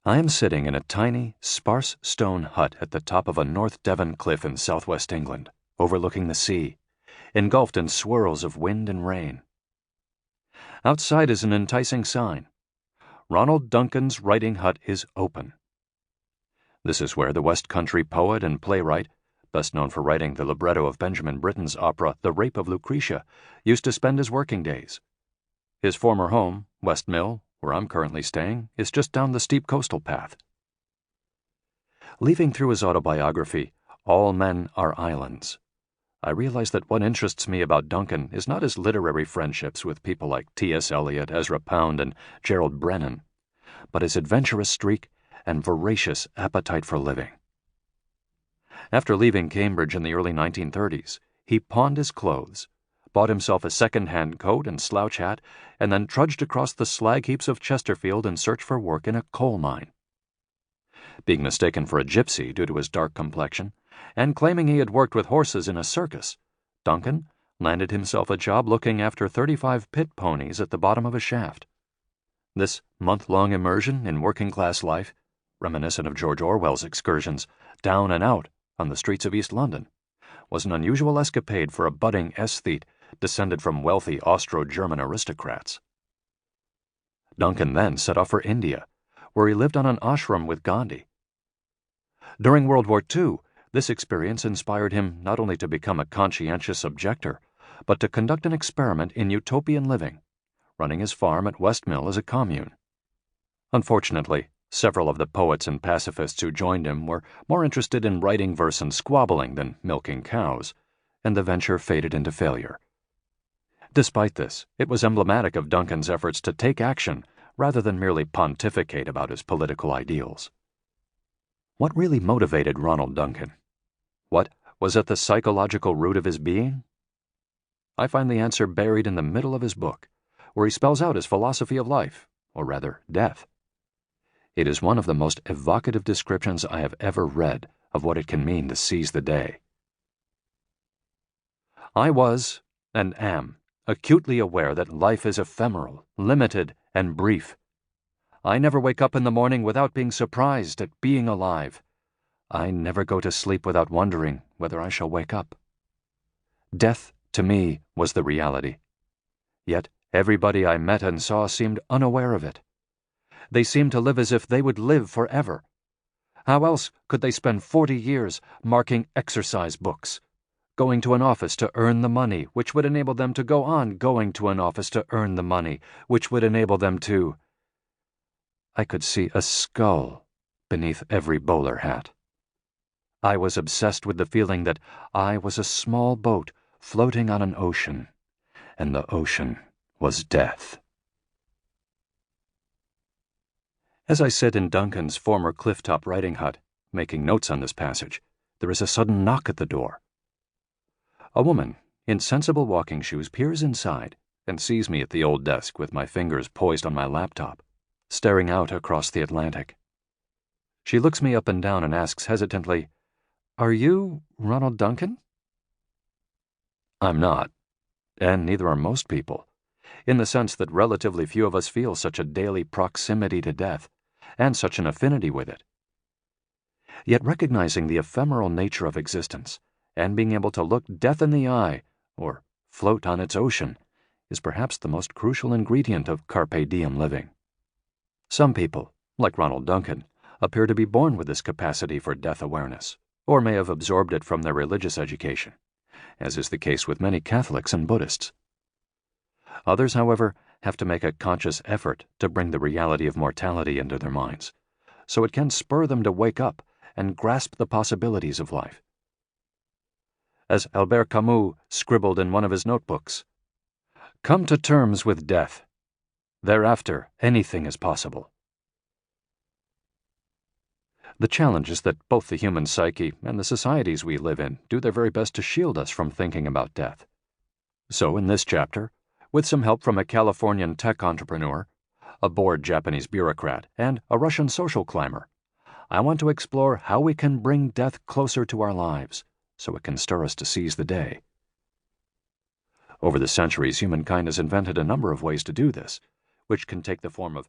I am sitting in a tiny, sparse stone hut at the top of a North Devon cliff in southwest England, overlooking the sea, engulfed in swirls of wind and rain. Outside is an enticing sign. Ronald Duncan's writing hut is open. This is where the West Country poet and playwright, best known for writing the libretto of Benjamin Britten's opera The Rape of Lucretia, used to spend his working days. His former home, West Mill, where I'm currently staying, is just down the steep coastal path. Leafing through his autobiography, All Men Are Islands, I realize that what interests me about Duncan is not his literary friendships with people like T.S. Eliot, Ezra Pound, and Gerald Brennan, but his adventurous streak and voracious appetite for living. After leaving Cambridge in the early 1930s, he pawned his clothes, bought himself a second-hand coat and slouch hat, and then trudged across the slag heaps of Chesterfield in search for work in a coal mine. Being mistaken for a gypsy due to his dark complexion, and claiming he had worked with horses in a circus, Duncan landed himself a job looking after 35 pit ponies at the bottom of a shaft. This month-long immersion in working-class life, reminiscent of George Orwell's excursions down and out on the streets of East London, was an unusual escapade for a budding aesthete descended from wealthy Austro-German aristocrats. Duncan then set off for India, where he lived on an ashram with Gandhi. During World War II, this experience inspired him not only to become a conscientious objector, but to conduct an experiment in utopian living, running his farm at West Mill as a commune. Unfortunately, several of the poets and pacifists who joined him were more interested in writing verse and squabbling than milking cows, and the venture faded into failure. Despite this, it was emblematic of Duncan's efforts to take action rather than merely pontificate about his political ideals. What really motivated Ronald Duncan? What was at the psychological root of his being? I find the answer buried in the middle of his book, where he spells out his philosophy of life, or rather, death. It is one of the most evocative descriptions I have ever read of what it can mean to seize the day. I was, and am, acutely aware that life is ephemeral, limited, and brief. I never wake up in the morning without being surprised at being alive. I never go to sleep without wondering whether I shall wake up. Death, to me, was the reality. Yet everybody I met and saw seemed unaware of it. They seemed to live as if they would live forever. How else could they spend 40 years marking exercise books, going to an office to earn the money which would enable them to go on going to an office to earn the money which would enable them to... I could see a skull beneath every bowler hat. I was obsessed with the feeling that I was a small boat floating on an ocean, and the ocean was death. As I sit in Duncan's former clifftop writing hut, making notes on this passage, there is a sudden knock at the door. A woman, in sensible walking shoes, peers inside and sees me at the old desk with my fingers poised on my laptop, staring out across the Atlantic. She looks me up and down and asks hesitantly, "Are you Ronald Duncan?" I'm not, and neither are most people, in the sense that relatively few of us feel such a daily proximity to death, and such an affinity with it. Yet recognizing the ephemeral nature of existence, and being able to look death in the eye, or float on its ocean, is perhaps the most crucial ingredient of Carpe Diem living. Some people, like Ronald Duncan, appear to be born with this capacity for death awareness, or may have absorbed it from their religious education, as is the case with many Catholics and Buddhists. Others, however, have to make a conscious effort to bring the reality of mortality into their minds, so it can spur them to wake up and grasp the possibilities of life. As Albert Camus scribbled in one of his notebooks, "Come to terms with death. Thereafter, anything is possible." The challenge is that both the human psyche and the societies we live in do their very best to shield us from thinking about death. So in this chapter, with some help from a Californian tech entrepreneur, a bored Japanese bureaucrat, and a Russian social climber, I want to explore how we can bring death closer to our lives, so it can stir us to seize the day. Over the centuries, humankind has invented a number of ways to do this, which can take the form of